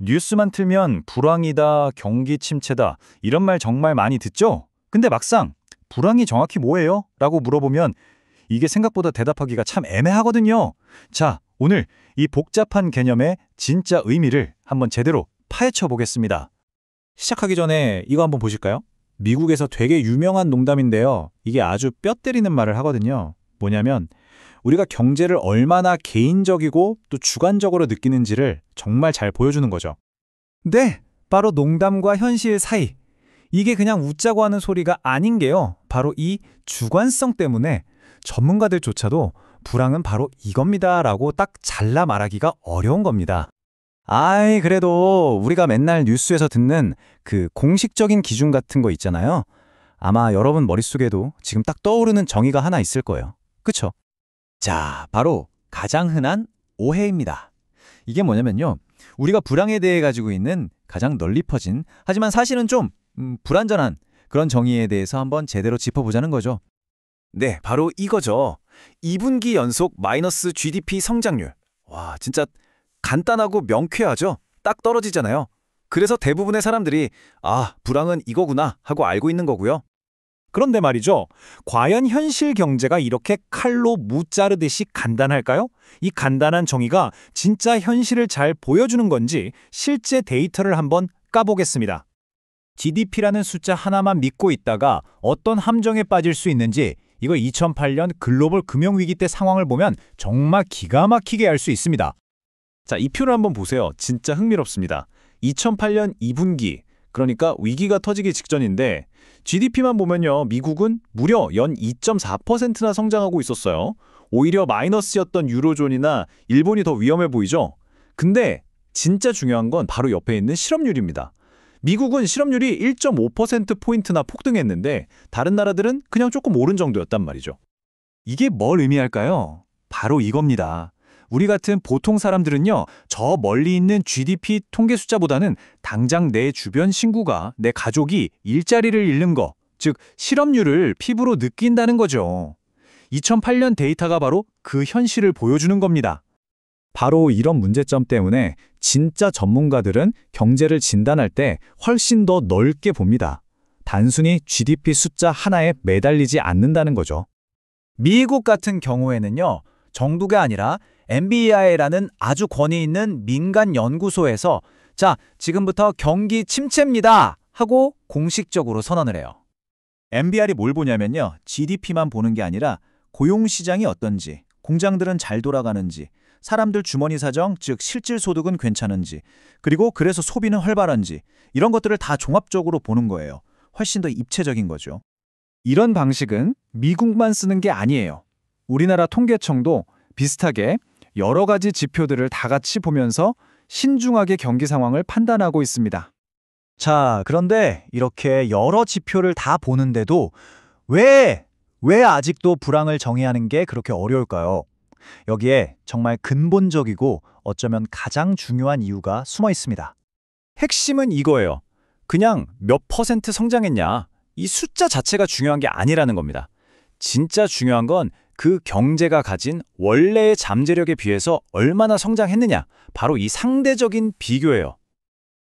뉴스만 틀면 불황이다, 경기 침체다 이런 말 정말 많이 듣죠? 근데 막상 불황이 정확히 뭐예요? 라고 물어보면 이게 생각보다 대답하기가 참 애매하거든요. 자, 오늘 이 복잡한 개념의 진짜 의미를 한번 제대로 파헤쳐 보겠습니다. 시작하기 전에 이거 한번 보실까요? 미국에서 되게 유명한 농담인데요. 이게 아주 뼈 때리는 말을 하거든요. 뭐냐면 우리가 경제를 얼마나 개인적이고 또 주관적으로 느끼는지를 정말 잘 보여주는 거죠. 네, 바로 농담과 현실 사이. 이게 그냥 웃자고 하는 소리가 아닌 게요. 바로 이 주관성 때문에 전문가들조차도 불황은 바로 이겁니다 라고 딱 잘라 말하기가 어려운 겁니다. 아이, 그래도 우리가 맨날 뉴스에서 듣는 그 공식적인 기준 같은 거 있잖아요. 아마 여러분 머릿속에도 지금 딱 떠오르는 정의가 하나 있을 거예요. 그쵸? 자, 바로 가장 흔한 오해입니다. 이게 뭐냐면요. 우리가 불황에 대해 가지고 있는 가장 널리 퍼진 하지만 사실은 좀 불완전한 그런 정의에 대해서 한번 제대로 짚어보자는 거죠. 네, 바로 이거죠. 2분기 연속 마이너스 GDP 성장률. 와, 진짜 간단하고 명쾌하죠? 딱 떨어지잖아요. 그래서 대부분의 사람들이 불황은 이거구나 하고 알고 있는 거고요. 그런데 말이죠. 과연 현실 경제가 이렇게 칼로 무 자르듯이 간단할까요? 이 간단한 정의가 진짜 현실을 잘 보여주는 건지 실제 데이터를 한번 까보겠습니다. GDP라는 숫자 하나만 믿고 있다가 어떤 함정에 빠질 수 있는지 이거 2008년 글로벌 금융위기 때 상황을 보면 정말 기가 막히게 알 수 있습니다. 자, 이 표를 한번 보세요. 진짜 흥미롭습니다. 2008년 2분기, 그러니까 위기가 터지기 직전인데 GDP만 보면요. 미국은 무려 연 2.4%나 성장하고 있었어요. 오히려 마이너스였던 유로존이나 일본이 더 위험해 보이죠? 근데 진짜 중요한 건 바로 옆에 있는 실업률입니다. 미국은 실업률이 1.5%포인트나 폭등했는데 다른 나라들은 그냥 조금 오른 정도였단 말이죠. 이게 뭘 의미할까요? 바로 이겁니다. 우리 같은 보통 사람들은요, 저 멀리 있는 GDP 통계 숫자보다는 당장 내 주변 친구가, 내 가족이 일자리를 잃는 거, 즉 실업률을 피부로 느낀다는 거죠. 2008년 데이터가 바로 그 현실을 보여주는 겁니다. 바로 이런 문제점 때문에 진짜 전문가들은 경제를 진단할 때 훨씬 더 넓게 봅니다. 단순히 GDP 숫자 하나에 매달리지 않는다는 거죠. 미국 같은 경우에는요, 정부가 아니라 NBI라는 아주 권위 있는 민간 연구소에서 자, 지금부터 경기 침체입니다 하고 공식적으로 선언을 해요. NBI이 뭘 보냐면요. GDP만 보는 게 아니라 고용시장이 어떤지, 공장들은 잘 돌아가는지, 사람들 주머니 사정, 즉 실질 소득은 괜찮은지, 그리고 그래서 소비는 활발한지 이런 것들을 다 종합적으로 보는 거예요. 훨씬 더 입체적인 거죠. 이런 방식은 미국만 쓰는 게 아니에요. 우리나라 통계청도 비슷하게 여러 가지 지표들을 다 같이 보면서 신중하게 경기 상황을 판단하고 있습니다. 자, 그런데 이렇게 여러 지표를 다 보는데도 왜 아직도 불황을 정의하는 게 그렇게 어려울까요? 여기에 정말 근본적이고 어쩌면 가장 중요한 이유가 숨어 있습니다. 핵심은 이거예요. 그냥 몇 퍼센트 성장했냐, 이 숫자 자체가 중요한 게 아니라는 겁니다. 진짜 중요한 건 그 경제가 가진 원래의 잠재력에 비해서 얼마나 성장했느냐, 바로 이 상대적인 비교예요.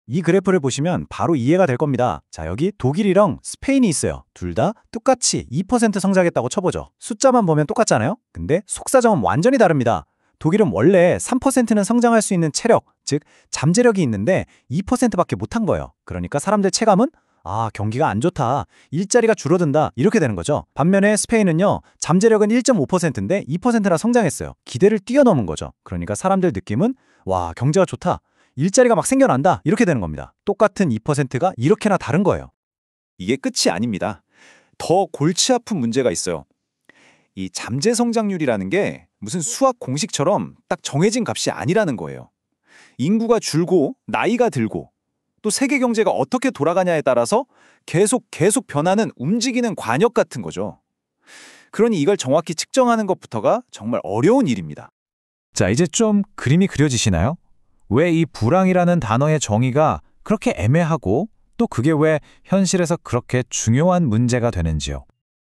이 그래프를 보시면 바로 이해가 될 겁니다. 자, 여기 독일이랑 스페인이 있어요. 둘 다 똑같이 2% 성장했다고 쳐보죠. 숫자만 보면 똑같잖아요? 근데 속사정은 완전히 다릅니다. 독일은 원래 3%는 성장할 수 있는 체력, 즉 잠재력이 있는데 2%밖에 못한 거예요. 그러니까 사람들 체감은 경기가 안 좋다, 일자리가 줄어든다 이렇게 되는 거죠. 반면에 스페인은요, 잠재력은 1.5%인데 2%나 성장했어요. 기대를 뛰어넘은 거죠. 그러니까 사람들 느낌은 와, 경제가 좋다, 일자리가 막 생겨난다 이렇게 되는 겁니다. 똑같은 2%가 이렇게나 다른 거예요. 이게 끝이 아닙니다. 더 골치 아픈 문제가 있어요. 이 잠재 성장률이라는 게 무슨 수학 공식처럼 딱 정해진 값이 아니라는 거예요. 인구가 줄고 나이가 들고 또 세계 경제가 어떻게 돌아가냐에 따라서 계속 변하는 움직이는 관역 같은 거죠. 그러니 이걸 정확히 측정하는 것부터가 정말 어려운 일입니다. 자, 이제 좀 그림이 그려지시나요? 왜 이 불황이라는 단어의 정의가 그렇게 애매하고 또 그게 왜 현실에서 그렇게 중요한 문제가 되는지요?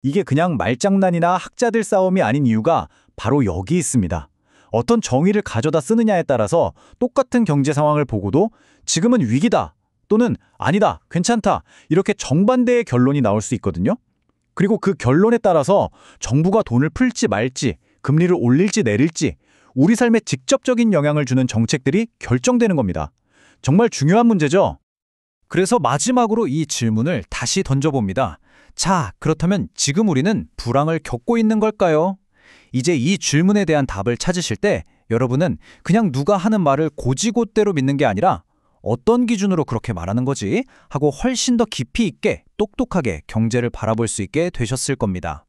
이게 그냥 말장난이나 학자들 싸움이 아닌 이유가 바로 여기 있습니다. 어떤 정의를 가져다 쓰느냐에 따라서 똑같은 경제 상황을 보고도 지금은 위기다 또는 아니다, 괜찮다 이렇게 정반대의 결론이 나올 수 있거든요. 그리고 그 결론에 따라서 정부가 돈을 풀지 말지, 금리를 올릴지 내릴지 우리 삶에 직접적인 영향을 주는 정책들이 결정되는 겁니다. 정말 중요한 문제죠. 그래서 마지막으로 이 질문을 다시 던져봅니다. 자, 그렇다면 지금 우리는 불황을 겪고 있는 걸까요? 이제 이 질문에 대한 답을 찾으실 때 여러분은 그냥 누가 하는 말을 고지곳대로 믿는 게 아니라 어떤 기준으로 그렇게 말하는 거지? 하고 훨씬 더 깊이 있게 똑똑하게 경제를 바라볼 수 있게 되셨을 겁니다.